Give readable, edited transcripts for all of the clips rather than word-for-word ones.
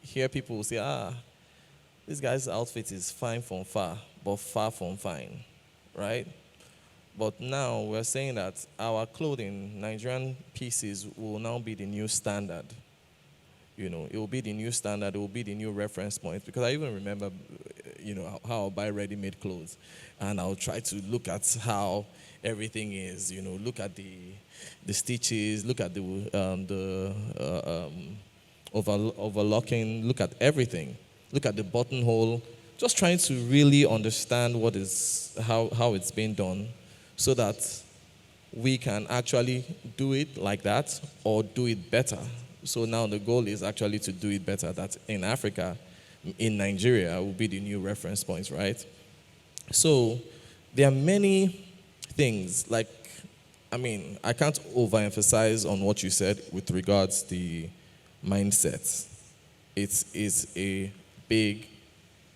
hear people say, this guy's outfit is fine from far, but far from fine, right? But now we're saying that our clothing, Nigerian pieces, will now be the new standard. It will be the new standard, it will be the new reference point. Because I even remember, how I'll buy ready-made clothes. And I'll try to look at how everything is, look at the stitches, look at overlocking, look at everything, look at the buttonhole, just trying to really understand how it's being done so that we can actually do it like that or do it better. So now the goal is actually to do it better. That in Africa, in Nigeria, will be the new reference points, right? So there are many things, I can't overemphasize on what you said with regards to the mindset. It is a big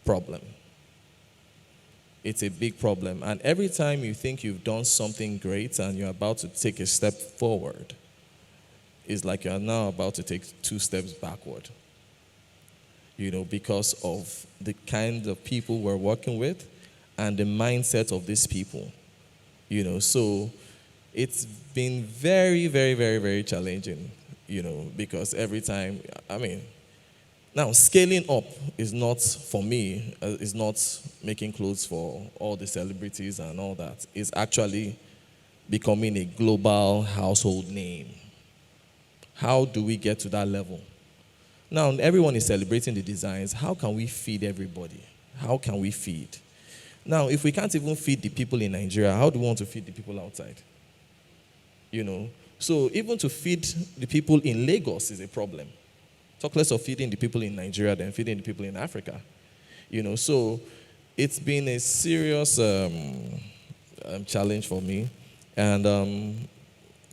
problem. It's a big problem. And every time you think you've done something great and you're about to take a step forward, it's like you're now about to take 2 steps backward. Because of the kind of people we're working with and the mindset of these people. So it's been very, very, very, very challenging, because every time, now scaling up is not, for me, is not making clothes for all the celebrities and all that. It's actually becoming a global household name. How do we get to that level? Now, everyone is celebrating the designs. How can we feed everybody? How can we feed? Now, if we can't even feed the people in Nigeria, how do we want to feed the people outside? So even to feed the people in Lagos is a problem. Talk less of feeding the people in Nigeria than feeding the people in Africa. So it's been a serious challenge for me. And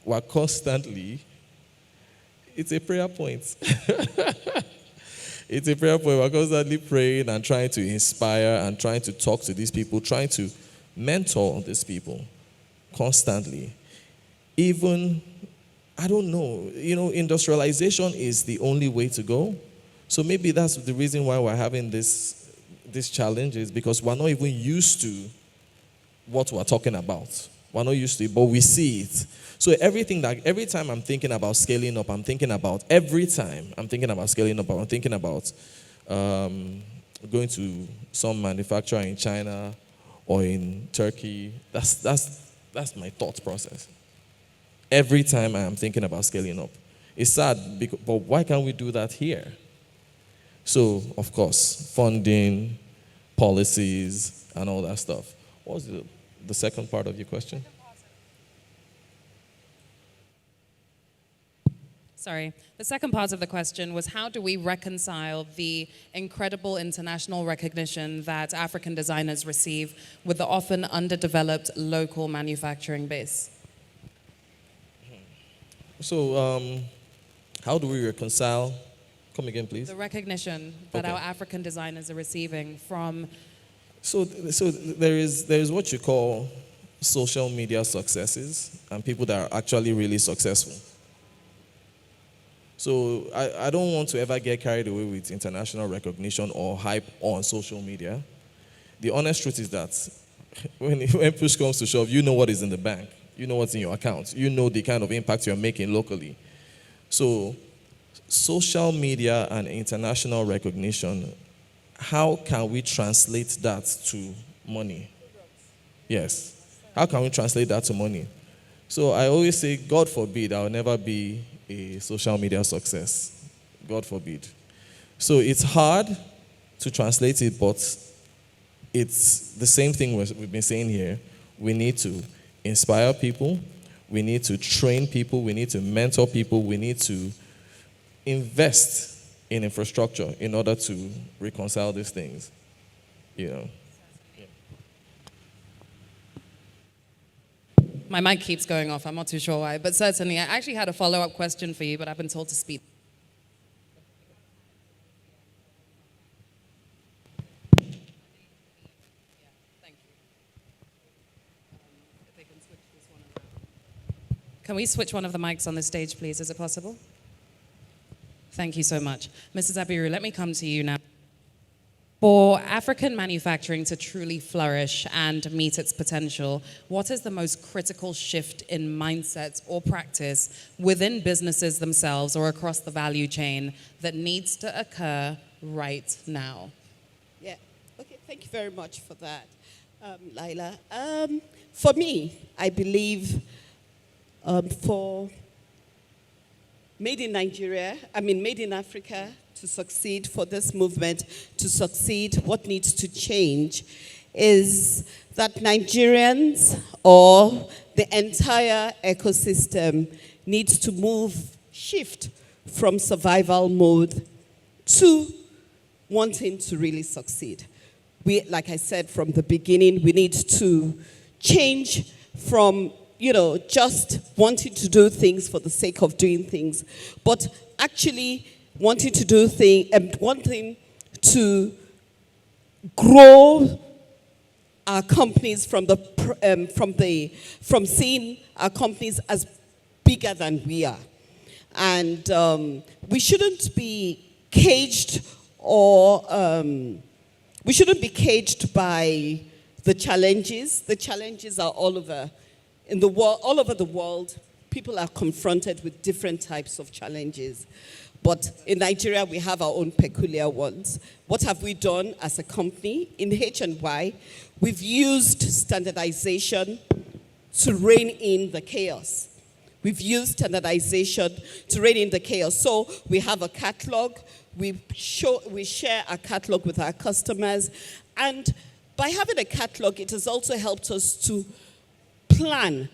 we're constantly, it's a prayer point. It's a prayer point. We're constantly praying and trying to inspire and trying to talk to these people, trying to mentor these people constantly. Even, I don't know, industrialization is the only way to go. So maybe that's the reason why we're having this challenge, is because we're not even used to what we're talking about. We're not used to it, but we see it. So every time I'm thinking about scaling up, I'm thinking about going to some manufacturer in China or in Turkey. That's my thought process. Every time I am thinking about scaling up. It's sad, but why can't we do that here? So, of course, funding, policies, and all that stuff. What was the second part of your question? Sorry. The second part of the question was, how do we reconcile the incredible international recognition that African designers receive with the often underdeveloped local manufacturing base? So, how do we reconcile? Come again, please. The recognition that our African designers are receiving from... So there is what you call social media successes and people that are actually really successful. So I don't want to ever get carried away with international recognition or hype on social media. The honest truth is that when push comes to shove, you know what is in the bank. You know what's in your account. You know the kind of impact you're making locally. So social media and international recognition, how can we translate that to money? Yes. How can we translate that to money? So I always say, God forbid, I'll never be a social media success. God forbid. So it's hard to translate it, but it's the same thing we've been saying here. We need to inspire people. We need to train people. We need to mentor people. We need to invest in infrastructure in order to reconcile these things. My mic keeps going off. I'm not too sure why. But certainly, I actually had a follow-up question for you, but I've been told to speak. Can we switch one of the mics on the stage, please? Is it possible? Thank you so much. Mrs. Abiru, let me come to you now. For African manufacturing to truly flourish and meet its potential, what is the most critical shift in mindset or practice within businesses themselves or across the value chain that needs to occur right now? Yeah, okay, thank you very much for that, Laila. For me, I believe for Made in Nigeria, Made in Africa to succeed, for this movement to succeed, what needs to change is that Nigerians or the entire ecosystem needs to shift from survival mode to wanting to really succeed. Like I said from the beginning, we need to change from just wanting to do things for the sake of doing things, but actually wanting to do things and wanting to grow our companies from seeing our companies as bigger than we are, and we shouldn't be caged by the challenges. The challenges are all over in the world, all over the world. People are confronted with different types of challenges. But in Nigeria, we have our own peculiar ones. What have we done as a company? In H&Y, we've used standardization to rein in the chaos. We've used standardization to rein in the chaos. So we have a catalog. We share our catalog with our customers. And by having a catalog, it has also helped us to plan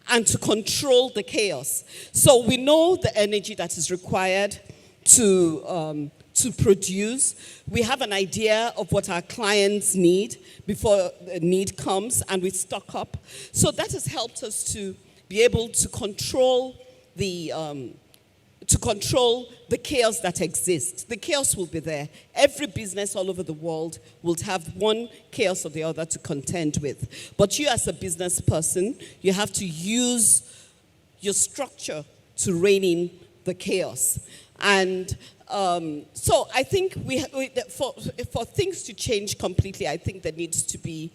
and to control the chaos. So we know the energy that is required to produce. We have an idea of what our clients need before the need comes, and we stock up. So that has helped us to be able to control the chaos that exists. The chaos will be there. Every business all over the world will have one chaos or the other to contend with. But you as a business person, you have to use your structure to rein in the chaos. And so I think for things to change completely, I think there needs to be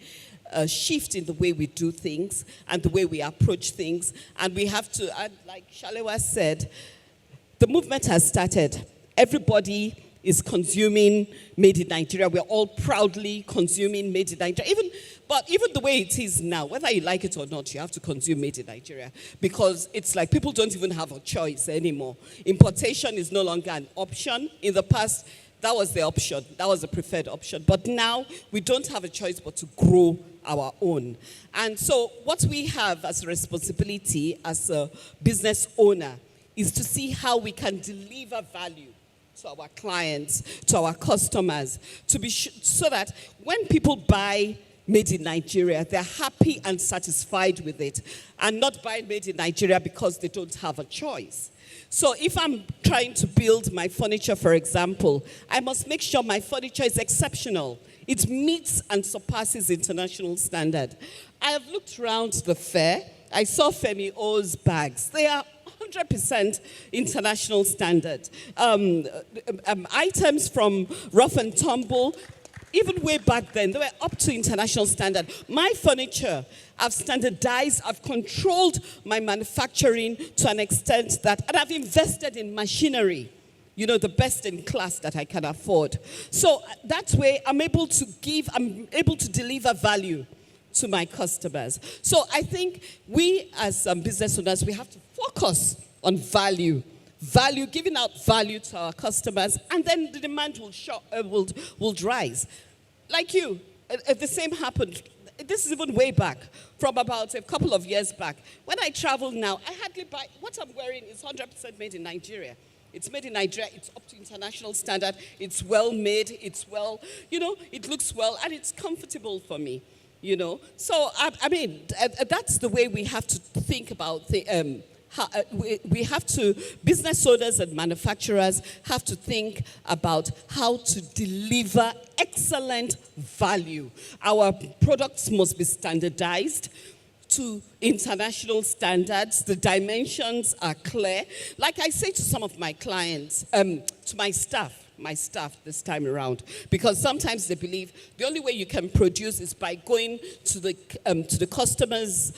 a shift in the way we do things and the way we approach things. And we have to, like Salewa said, the movement has started. Everybody is consuming Made in Nigeria. We're all proudly consuming Made in Nigeria. Even the way it is now, whether you like it or not, you have to consume Made in Nigeria, because it's like people don't even have a choice anymore. Importation is no longer an option. In the past, that was the option. That was the preferred option. But now, we don't have a choice but to grow our own. And so what we have as a responsibility as a business owner is to see how we can deliver value to our clients, to our customers, so that when people buy Made in Nigeria, they're happy and satisfied with it, and not buying Made in Nigeria because they don't have a choice. So if I'm trying to build my furniture, for example, I must make sure my furniture is exceptional. It meets and surpasses international standard. I have looked around the fair. I saw Femi O's bags. They are 100% international standard. Items from Ruff and Tumble, even way back then, they were up to international standard. My furniture, I've standardized, I've controlled my manufacturing to an extent that, and I've invested in machinery, the best in class that I can afford. So that way, I'm able to deliver value to my customers. So I think we as business owners, we have to focus on value, giving out value to our customers, and then the demand will rise. Like you, the same happened. This is even way back, from about a couple of years back. When I travel now, I hardly buy, what I'm wearing is 100% made in Nigeria. It's made in Nigeria, it's up to international standard, it's well made, it's well, it looks well, and it's comfortable for me. So that's the way we have to think about we have to, business owners and manufacturers have to think about how to deliver excellent value. Our products must be standardized to international standards. The dimensions are clear. Like I say to some of my clients, to my staff this time around, because sometimes they believe the only way you can produce is by going to the customer's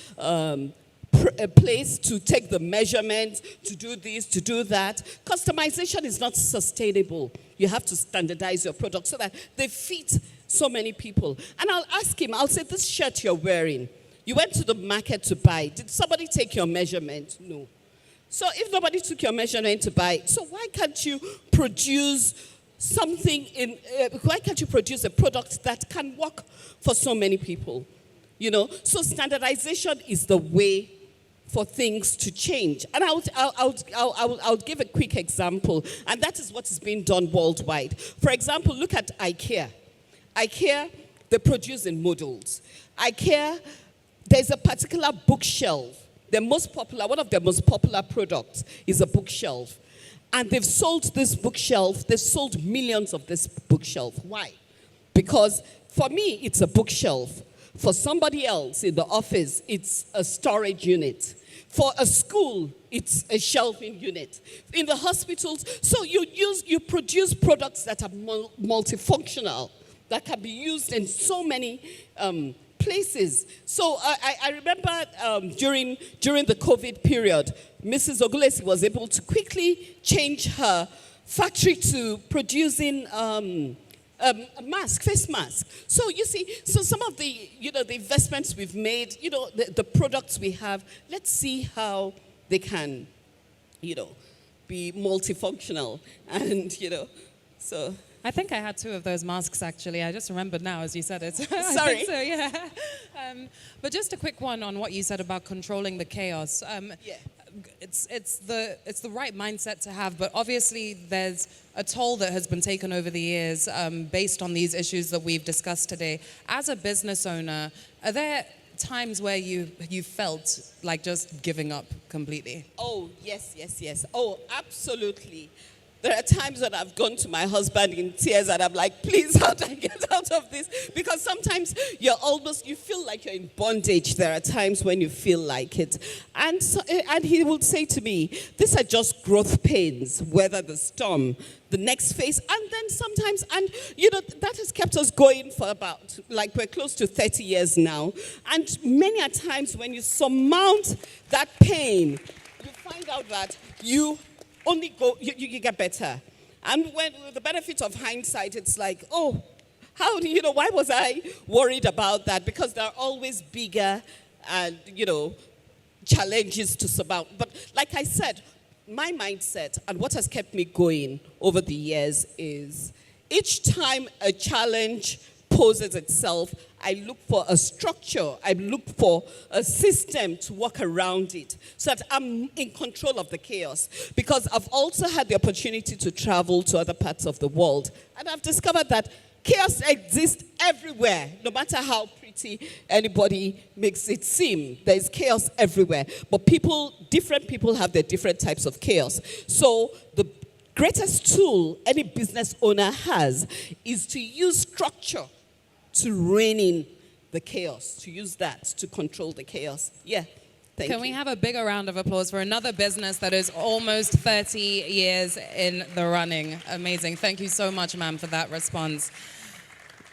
place to take the measurement, to do this, to do that. Customization is not sustainable. You have to standardize your product so that they fit so many people. And I'll ask him, I'll say, this shirt you're wearing, you went to the market to buy. Did somebody take your measurement? No. So if nobody took your measurement to buy, so why can't you produce something why can't you produce a product that can work for so many people? You know, so standardization is the way for things to change. And I'll give a quick example, and that is what is being done worldwide. For example, look at IKEA. IKEA, they produce in models. IKEA, there's a particular bookshelf. One of their most popular products is a bookshelf. And they've sold this bookshelf, they've sold millions of this bookshelf. Why? Because for me, it's a bookshelf. For somebody else in the office, it's a storage unit. For a school, it's a shelving unit. In the hospitals, so you produce products that are multifunctional, that can be used in so many places. So I remember during the COVID period, Mrs. Ogunlesi was able to quickly change her factory to producing face mask. So you see, so some of the investments we've made, the products we have, let's see how they can, be multifunctional, and so. I think I had 2 of those masks, actually. I just remembered now as you said it. Sorry. I think so, yeah. But just a quick one on what you said about controlling the chaos. Yeah. It's the right mindset to have, but obviously there's a toll that has been taken over the years based on these issues that we've discussed today. As a business owner, are there times where you felt like just giving up completely? Oh, yes. Oh, absolutely. There are times when I've gone to my husband in tears and I'm like, please, how do I get out of this? Because sometimes you feel like you're in bondage. There are times when you feel like it. And he would say to me, these are just growth pains, weather the storm, the next phase. And then sometimes, that has kept us going for about, we're close to 30 years now. And many a times when you surmount that pain, you find out that you get better. And when with the benefit of hindsight, it's like, oh, why was I worried about that? Because there are always bigger and, challenges to surmount. But like I said, my mindset and what has kept me going over the years is each time a challenge poses itself, I look for a structure, I look for a system to work around it so that I'm in control of the chaos. Because I've also had the opportunity to travel to other parts of the world, and I've discovered that chaos exists everywhere, no matter how pretty anybody makes it seem. There's chaos everywhere. But different people have their different types of chaos. So the greatest tool any business owner has is to use structure to rein in the chaos, to use that to control the chaos. Yeah, thank you. Can we have a bigger round of applause for another business that is almost 30 years in the running? Amazing. Thank you so much, ma'am, for that response.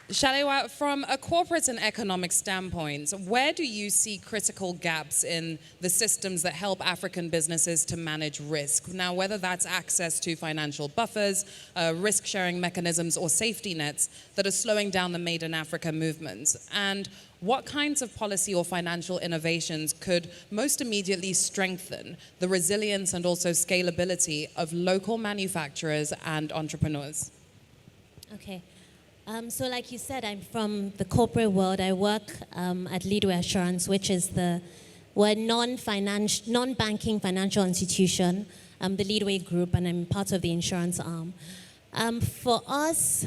Salewa, from a corporate and economic standpoint, where do you see critical gaps in the systems that help African businesses to manage risk? Now, whether that's access to financial buffers, risk-sharing mechanisms, or safety nets that are slowing down the Made in Africa movement. And what kinds of policy or financial innovations could most immediately strengthen the resilience and also scalability of local manufacturers and entrepreneurs? Okay. So like you said, I'm from the corporate world. I work at Leadway Assurance, which is we're a non-banking financial institution, the Leadway Group, and I'm part of the insurance arm. For us,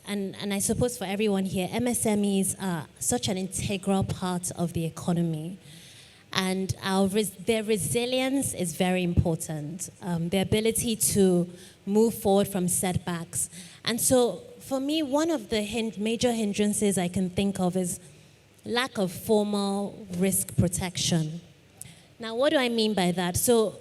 and I suppose for everyone here, MSMEs are such an integral part of the economy. And their resilience is very important, their ability to move forward from setbacks. And so for me, one of the major hindrances I can think of is lack of formal risk protection. Now, what do I mean by that? So,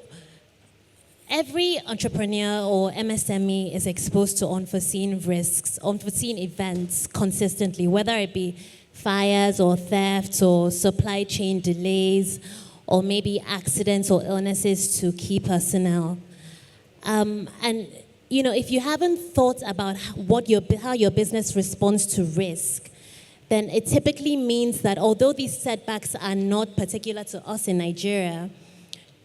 every entrepreneur or MSME is exposed to unforeseen risks, unforeseen events consistently, whether it be fires or thefts or supply chain delays or maybe accidents or illnesses to key personnel. And if you haven't thought about how your business responds to risk, then it typically means that although these setbacks are not particular to us in Nigeria,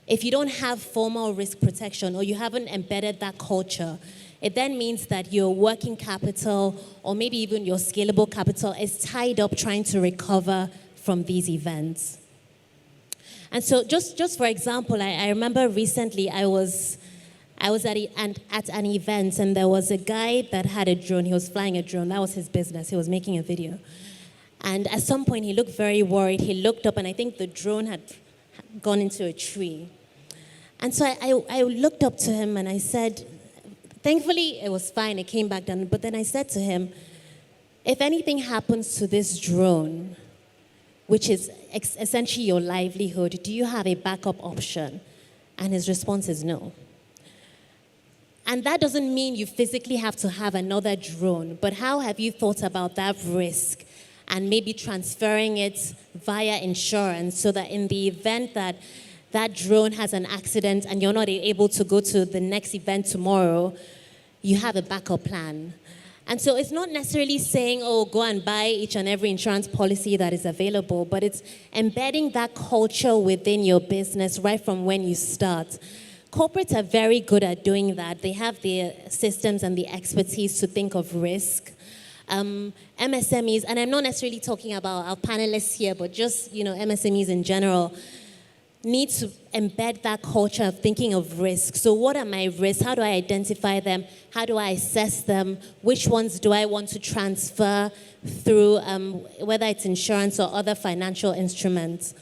if you don't have formal risk protection or you haven't embedded that culture, it then means that your working capital or maybe even your scalable capital is tied up trying to recover from these events. And so just for example, I remember recently I was at an event and there was a guy that had a drone. He was flying a drone. That was his business. He was making a video. And at some point he looked very worried. He looked up and I think the drone had gone into a tree. And so I looked up to him and I said, thankfully it was fine, it came back down. But then I said to him, if anything happens to this drone, which is essentially your livelihood, do you have a backup option? And his response is no. And that doesn't mean you physically have to have another drone, but how have you thought about that risk and maybe transferring it via insurance so that in the event that that drone has an accident and you're not able to go to the next event tomorrow, you have a backup plan. And so it's not necessarily saying, oh, go and buy each and every insurance policy that is available, but it's embedding that culture within your business right from when you start. Corporates are very good at doing that. They have the systems and the expertise to think of risk. MSMEs, and I'm not necessarily talking about our panelists here, but just MSMEs in general, need to embed that culture of thinking of risk. So what are my risks? How do I identify them? How do I assess them? Which ones do I want to transfer through, whether it's insurance or other financial instruments?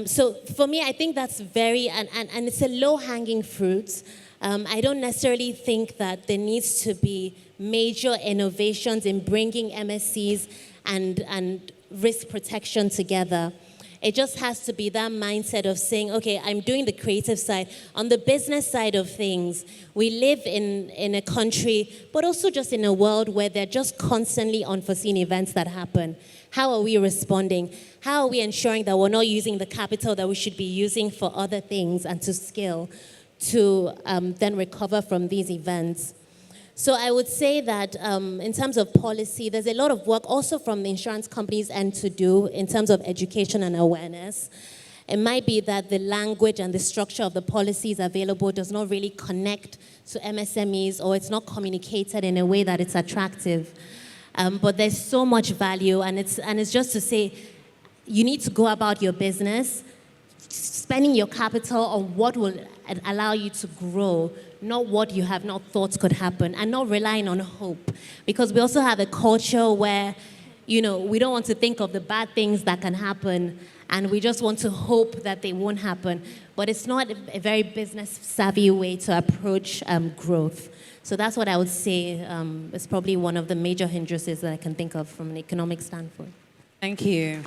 So for me, I think that's and it's a low-hanging fruit. I don't necessarily think that there needs to be major innovations in bringing MSCs and risk protection together. It just has to be that mindset of saying, okay, I'm doing the creative side. On the business side of things, we live in a country, but also just in a world where there are just constantly unforeseen events that happen. How are we responding? How are we ensuring that we're not using the capital that we should be using for other things and to scale to then recover from these events? So I would say that in terms of policy, there's a lot of work also from the insurance companies' end to do in terms of education and awareness. It might be that the language and the structure of the policies available does not really connect to MSMEs, or it's not communicated in a way that it's attractive. But there's so much value, and it's just to say, you need to go about your business, spending your capital on what will allow you to grow, not what you have not thought could happen, and not relying on hope. Because we also have a culture where, we don't want to think of the bad things that can happen, and we just want to hope that they won't happen. But it's not a very business-savvy way to approach growth. So that's what I would say is probably one of the major hindrances that I can think of from an economic standpoint. Thank you.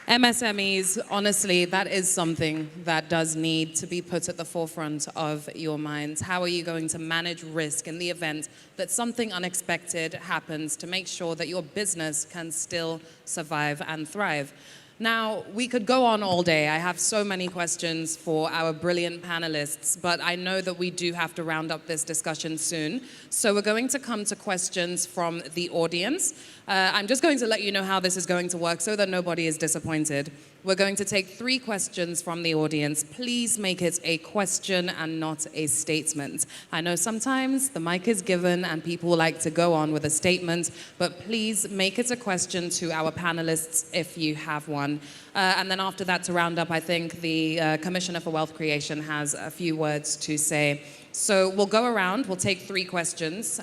MSMEs, honestly, that is something that does need to be put at the forefront of your minds. How are you going to manage risk in the event that something unexpected happens to make sure that your business can still survive and thrive? Now, we could go on all day. I have so many questions for our brilliant panelists, but I know that we do have to round up this discussion soon. So we're going to come to questions from the audience. I'm just going to let you know how this is going to work so that nobody is disappointed. We're going to take 3 questions from the audience. Please make it a question and not a statement. I know sometimes the mic is given and people like to go on with a statement, but please make it a question to our panelists if you have one. And then after that, to round up, I think the Commissioner for Wealth Creation has a few words to say. So we'll go around, we'll take 3 questions,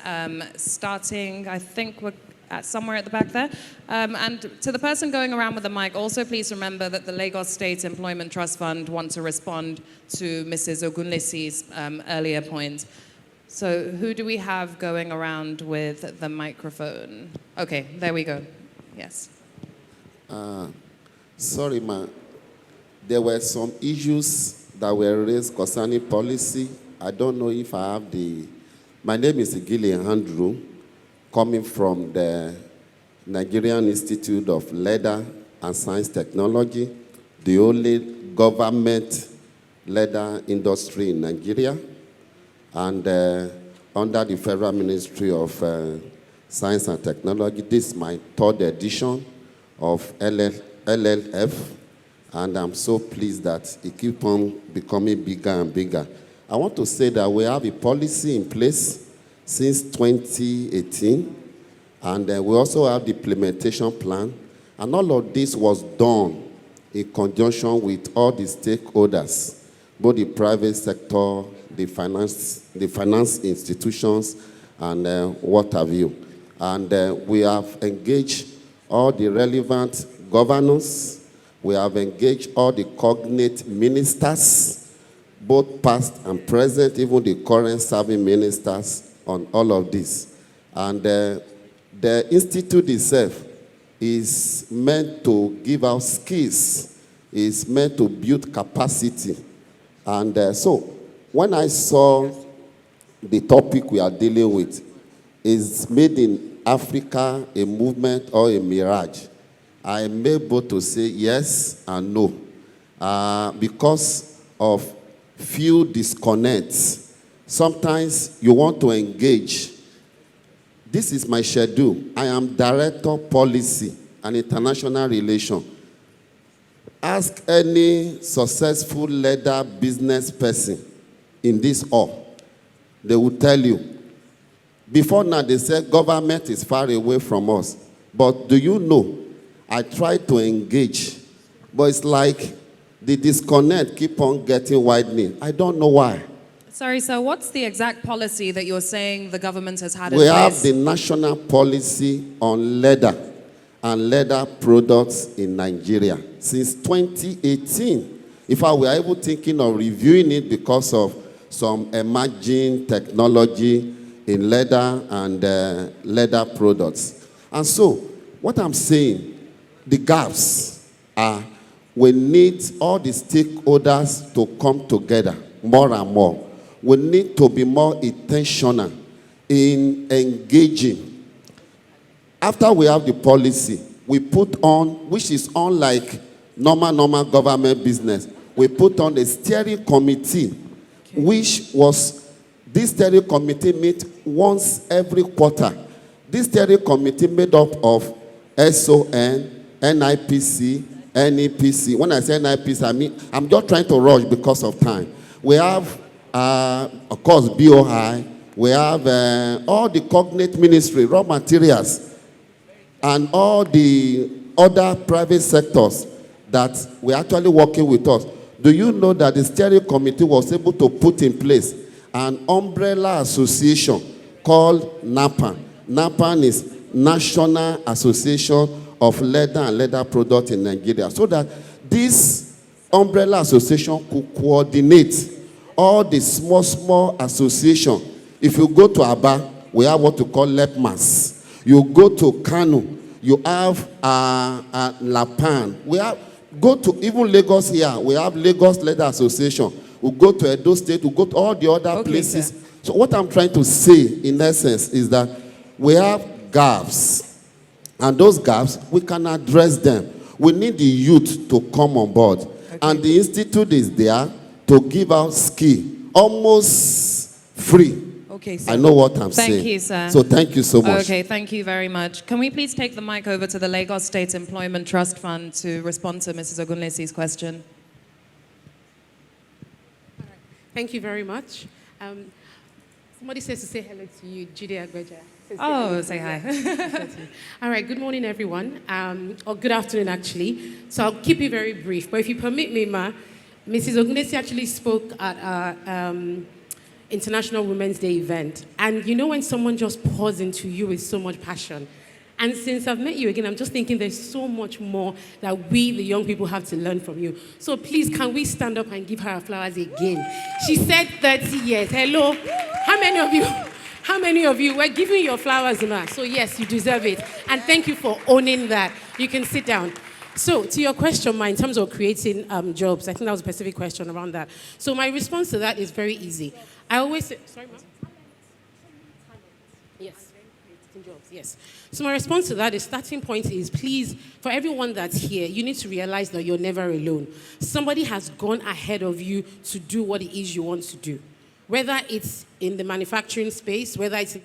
starting, I think we're somewhere at the back there. And to the person going around with the mic, also please remember that the Lagos State Employment Trust Fund want to respond to Mrs. Ogunlesi's earlier point. So who do we have going around with the microphone? Okay, there we go. Yes. Sorry, ma. There were some issues that were raised concerning policy. I don't know if I have the... My name is Igili Andrew, coming from the Nigerian Institute of Leather and Science Technology, the only government leather industry in Nigeria, and under the Federal Ministry of Science and Technology. This is my third edition of LLF, and I'm so pleased that it keeps on becoming bigger and bigger. I want to say that we have a policy in place since 2018, and we also have the implementation plan, and all of this was done in conjunction with all the stakeholders, both the private sector, the finance institutions, and what have you. And we have engaged all the relevant governors. We have engaged all the cognate ministers, both past and present, even the current serving ministers, on all of this. And the institute itself is meant to give out skills, is meant to build capacity. And so when I saw the topic we are dealing with, is made in Africa a movement or a mirage, I am able to say yes and no. Because of few disconnects. Sometimes you want to engage. This is my schedule. I am Director Policy and International Relations. Ask any successful leather business person in this hall. They will tell you. Before now, they said government is far away from us. But do you know, I try to engage, but it's like the disconnect keep on getting widening. I don't know why. Sorry, sir, what's the exact policy that you're saying the government has had in We place? have the national policy on leather and leather products in Nigeria since 2018. In fact, we are even thinking of reviewing it because of some emerging technology in leather and leather products. And so, what I'm saying, the gaps are we need all the stakeholders to come together more and more. We need to be more intentional in engaging. After we have the policy, we put on, which is unlike normal government business, we put on a steering committee, which was, this steering committee meet once every quarter. This steering committee made up of SON, NIPC, NEPC. When I say NIPC, I mean, I'm just trying to rush because of time. We have, of course, BOI. We have all the cognate ministry, raw materials, and all the other private sectors that we're actually working with us. Do you know that the steering committee was able to put in place an umbrella association called NAPAN? NAPAN is National Association of Leather and Leather Products in Nigeria, so that this umbrella association could coordinate all the small associations. If you go to Aba, we have what we call LEPMAS. You go to Kano, you have Lapan. We have, go to even Lagos here, we have Lagos Leather Association. We go to Edo State, we go to all the other places. Sir. So what I'm trying to say, in essence, is that we have gaps. And those gaps, we can address them. We need the youth to come on board. Okay. And the institute is there to give out skill, almost free. Okay, sir. I know what I'm saying. Thank you, sir. So thank you so much. Okay, thank you very much. Can we please take the mic over to the Lagos State Employment Trust Fund to respond to Mrs. Ogunlesi's question? Thank you very much. Somebody says to say hello to you, Judy Agbeja. Oh, say hi. All right, good morning, everyone. Or good afternoon, actually. So I'll keep it very brief. But if you permit me, Mrs. Ogunlesi actually spoke at our International Women's Day event. And you know when someone just pours into you with so much passion? And since I've met you again, I'm just thinking there's so much more that we, the young people, have to learn from you. So please, can we stand up and give her her flowers again? She said 30 years. Hello? How many of you were giving your flowers, ma? So yes, you deserve it. And thank you for owning that. You can sit down. So, to your question, Ma, in terms of creating jobs, I think that was a specific question around that. So, my response to that is very easy. I always say, sorry, Ma? Yes. Jobs, yes. So, my response to that is starting point is please, for everyone that's here, you need to realize that you're never alone. Somebody has gone ahead of you to do what it is you want to do. Whether it's in the manufacturing space, whether it's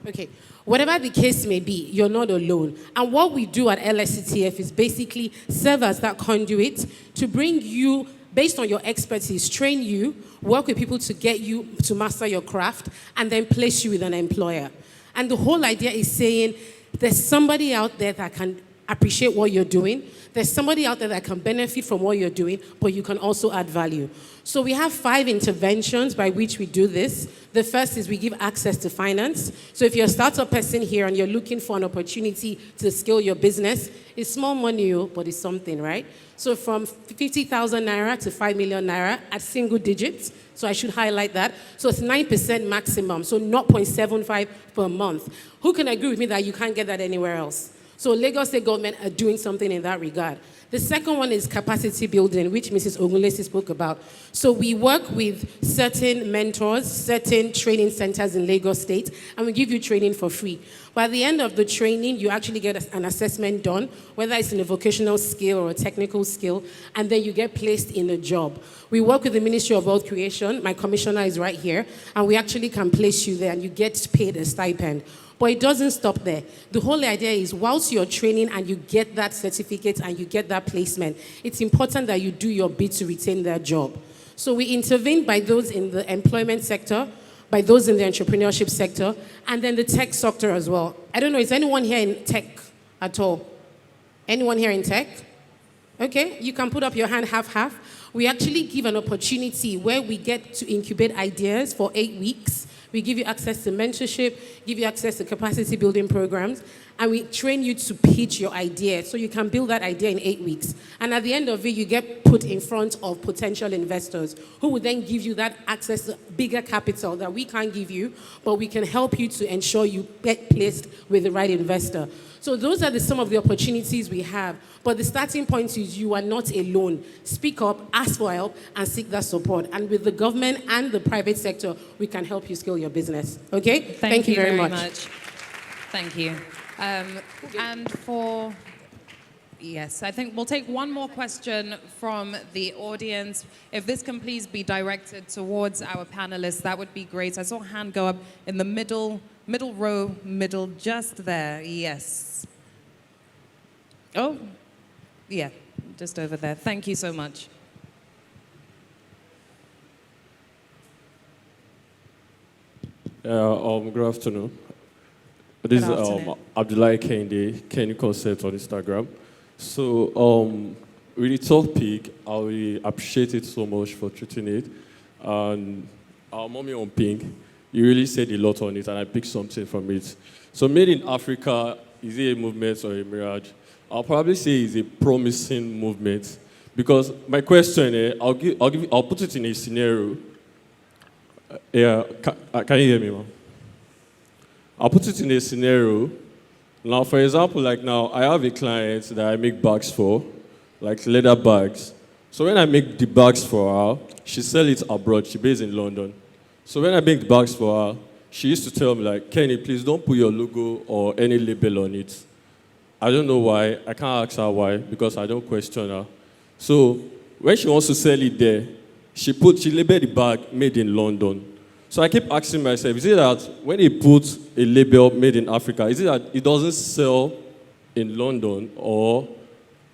okay, whatever the case may be, you're not alone. And what we do at LSCTF is basically serve as that conduit to bring you, based on your expertise, train you, work with people to get you to master your craft, and then place you with an employer. And the whole idea is saying there's somebody out there that can appreciate what you're doing. There's somebody out there that can benefit from what you're doing, but you can also add value. So we have 5 interventions by which we do this. The first is we give access to finance. So if you're a startup person here and you're looking for an opportunity to scale your business, it's small money, but it's something, right? So from 50,000 naira to 5 million naira at single digits. So I should highlight that. So it's 9% maximum, so 0.75 per month. Who can agree with me that you can't get that anywhere else? So Lagos State government are doing something in that regard. The second one is capacity building, which Mrs. Ogunlesi spoke about. So we work with certain mentors, certain training centers in Lagos State, and we give you training for free. But at the end of the training, you actually get an assessment done, whether it's in a vocational skill or a technical skill, and then you get placed in a job. We work with the Ministry of Wealth Creation. My commissioner is right here, and we actually can place you there, and you get paid a stipend. But it doesn't stop there. The whole idea is whilst you're training and you get that certificate and you get that placement, it's important that you do your bit to retain that job. So we intervene by those in the employment sector, by those in the entrepreneurship sector, and then the tech sector as well. I don't know, is anyone here in tech at all? Anyone here in tech? Okay, you can put up your hand half-half. We actually give an opportunity where we get to incubate ideas for 8 weeks. We give you access to mentorship, give you access to capacity building programs, and we train you to pitch your idea so you can build that idea in 8 weeks. And at the end of it, you get put in front of potential investors who will then give you that access to bigger capital that we can't give you, but we can help you to ensure you get placed with the right investor. So those are some of the opportunities we have. But the starting point is you are not alone. Speak up, ask for help, and seek that support. And with the government and the private sector, we can help you scale your business. Okay? Thank you very much. Thank you. And for, yes, I think we'll take one more question from the audience. If this can please be directed towards our panelists, that would be great. I saw a hand go up in the middle row, just there. Yes. Oh, yeah, just over there. Thank you so much. Good afternoon. This is Abdullahi Kende, Kenny Concept on Instagram. So, with the topic, I really appreciate it so much for treating it. And our mommy on pink, you really said a lot on it, and I picked something from it. So, Made in Africa, is it a movement or a mirage? I'll probably say it's a promising movement. Because my question, I'll put it in a scenario. Yeah, can you hear me, ma'am? I'll put it in a scenario. Now, for example, like now, I have a client that I make bags for, like leather bags. So when I make the bags for her, she sells it abroad. She's based in London. So when I make the bags for her, she used to tell me, like, Kenny, please don't put your logo or any label on it. I don't know why. I can't ask her why, because I don't question her. So when she wants to sell it there, she labeled the bag made in London. So I keep asking myself, is it that when he puts a label made in Africa, is it that it doesn't sell in London? Or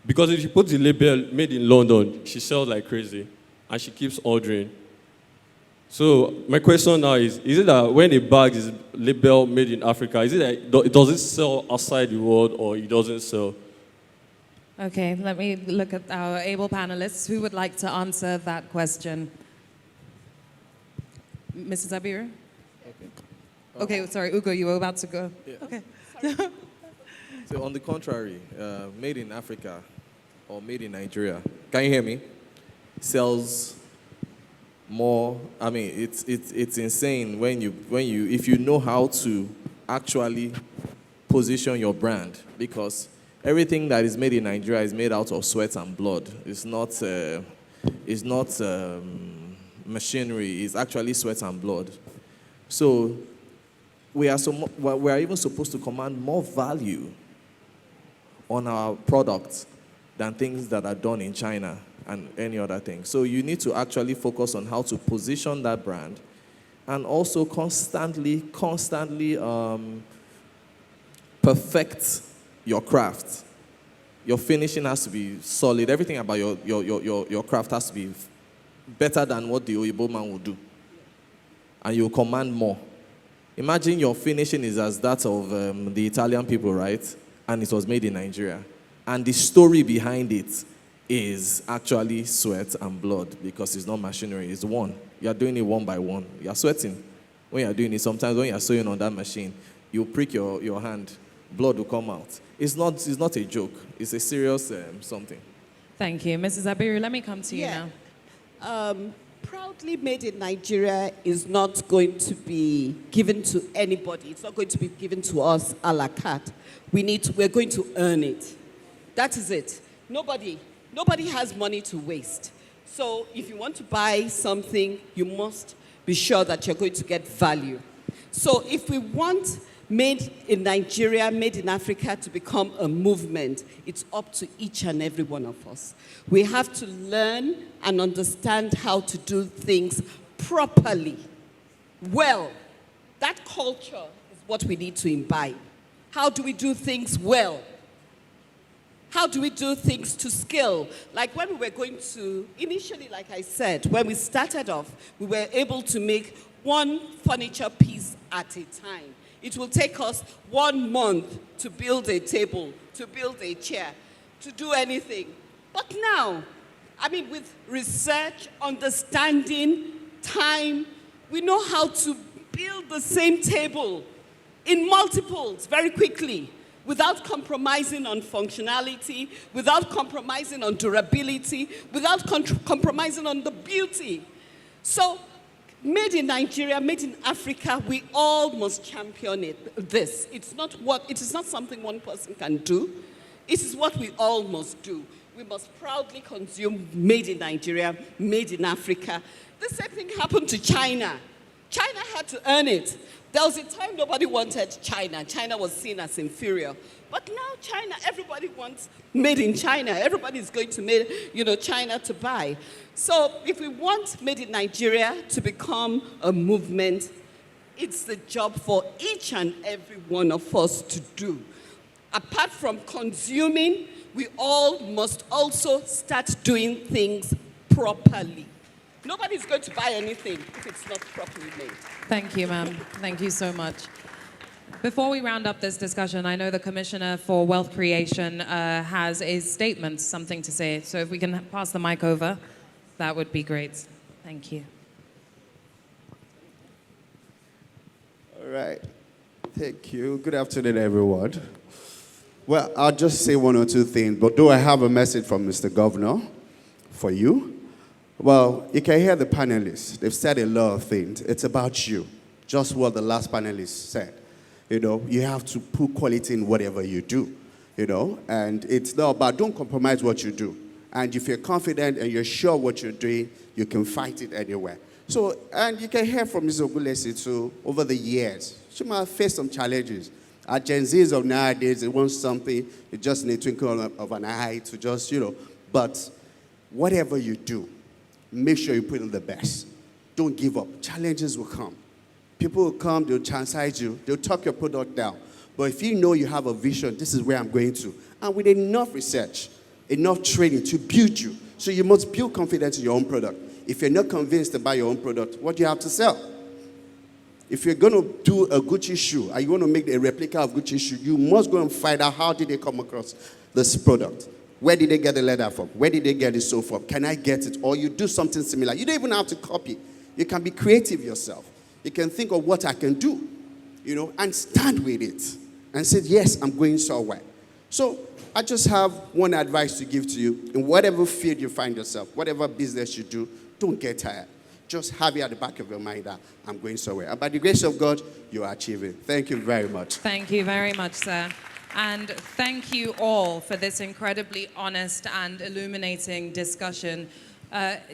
because if she puts the label made in London, she sells like crazy and she keeps ordering. So my question now is it that when a bag is labeled made in Africa, is it that it doesn't sell outside the world or it doesn't sell? Okay, let me look at our able panelists. Who would like to answer that question? Mrs. Abiru? Okay, sorry, Ugo, you were about to go. Yeah. Okay. So on the contrary, made in Africa or made in Nigeria, can you hear me? Sells more. I mean, it's insane when you if you know how to actually position your brand, because everything that is made in Nigeria is made out of sweat and blood. It's not machinery. It's actually sweat and blood. So we are even supposed to command more value on our products than things that are done in China and any other thing. So you need to actually focus on how to position that brand, and also constantly perfect your craft. Your finishing has to be solid. Everything about your craft has to be better than what the Oyibo man will do. And you command more. Imagine your finishing is as that of the Italian people, right? And it was made in Nigeria. And the story behind it is actually sweat and blood, because it's not machinery, it's one. You're doing it one by one. You're sweating when you're doing it. Sometimes when you're sewing on that machine, you prick your hand, blood will come out. It's not a joke. It's a serious something. Thank you. Mrs. Abiru, let me come to you now. Proudly made in Nigeria is not going to given to anybody. It's not going to be given to us a la carte. We're going to earn it. That is it. Nobody has money to waste. So if you want to buy something, you must be sure that you're going to get value. So if we want made in Nigeria, made in Africa to become a movement, it's up to each and every one of us. We have to learn and understand how to do things properly. Well, that culture is what we need to imbibe. How do we do things well? How do we do things to scale? Like when we were going to, initially, like I said, when we started off, we were able to make one furniture piece at a time. It will take us 1 month to build a table, to build a chair, to do anything. But now, with research, understanding, time, we know how to build the same table in multiples very quickly, without compromising on functionality, without compromising on durability, without compromising on the beauty. So, made in Nigeria, made in Africa, we all must champion it. It is not something one person can do. It is what we all must do. We must proudly consume made in Nigeria, made in Africa. The same thing happened to China. China had to earn it. There was a time nobody wanted China. China was seen as inferior. But now China, everybody wants made in China. Everybody's going to China to buy. So if we want made in Nigeria to become a movement, it's the job for each and every one of us to do. Apart from consuming, we all must also start doing things properly. Nobody's going to buy anything if it's not properly made. Thank you, ma'am. Thank you so much. Before we round up this discussion, I know the Commissioner for Wealth Creation has a statement, something to say. So if we can pass the mic over, that would be great. Thank you. All right. Thank you. Good afternoon, everyone. Well, I'll just say one or two things, but do I have a message from Mr. Governor for you? Well, you can hear the panelists. They've said a lot of things. It's about you, just what the last panelist said. You have to put quality in whatever you do, and it's not about, don't compromise what you do. And if you're confident and you're sure what you're doing, you can fight it anywhere. So, and you can hear from Ms. Ogunlesi too, over the years. She might have faced some challenges. Our Gen Zs of nowadays, they want something, you just need a twinkle of an eye to just, but whatever you do, make sure you put in the best. Don't give up. Challenges will come. People will come, they'll chastise you, they'll talk your product down. But if you know you have a vision, this is where I'm going to, and with enough research, enough training to build you, so you must build confidence in your own product. If you're not convinced to buy your own product, what do you have to sell? If you're going to do a Gucci shoe, and you want to make a replica of Gucci shoe, you must go and find out how did they come across this product. Where did they get the leather from? Where did they get the sole from? Can I get it? Or you do something similar. You don't even have to copy. You can be creative yourself. You can think of what I can do, and stand with it. And say, yes, I'm going somewhere. So I just have one advice to give to you. In whatever field you find yourself, whatever business you do, don't get tired. Just have it at the back of your mind that I'm going somewhere. And by the grace of God, you are achieving. Thank you very much. Thank you very much, sir. And thank you all for this incredibly honest and illuminating discussion.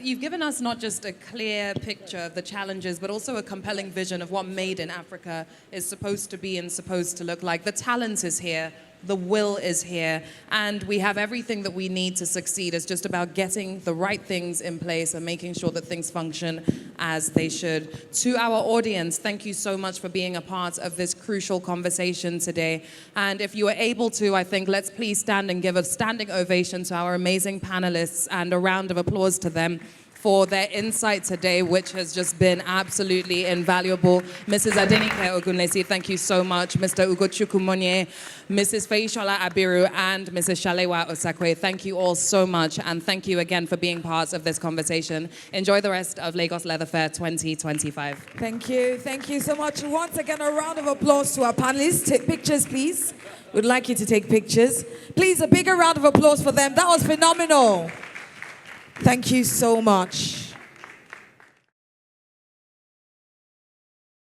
You've given us not just a clear picture of the challenges, but also a compelling vision of what Made in Africa is supposed to be and supposed to look like. The talent is here. The will is here, and we have everything that we need to succeed. It's just about getting the right things in place and making sure that things function as they should. To our audience, thank you so much for being a part of this crucial conversation today. And if you are able to, I think let's please stand and give a standing ovation to our amazing panelists and a round of applause to them for their insight today, which has just been absolutely invaluable. Mrs. Adenike Ogunlesi, thank you so much. Mr. Ugochukwu Monye, Mrs. Feyisola Abiru, and Mrs. Salewa Osakwe, thank you all so much, and thank you again for being part of this conversation. Enjoy the rest of Lagos Leather Fair 2025. Thank you so much. Once again, a round of applause to our panelists. Take pictures, please. We'd like you to take pictures. Please, a bigger round of applause for them. That was phenomenal. Thank you so much.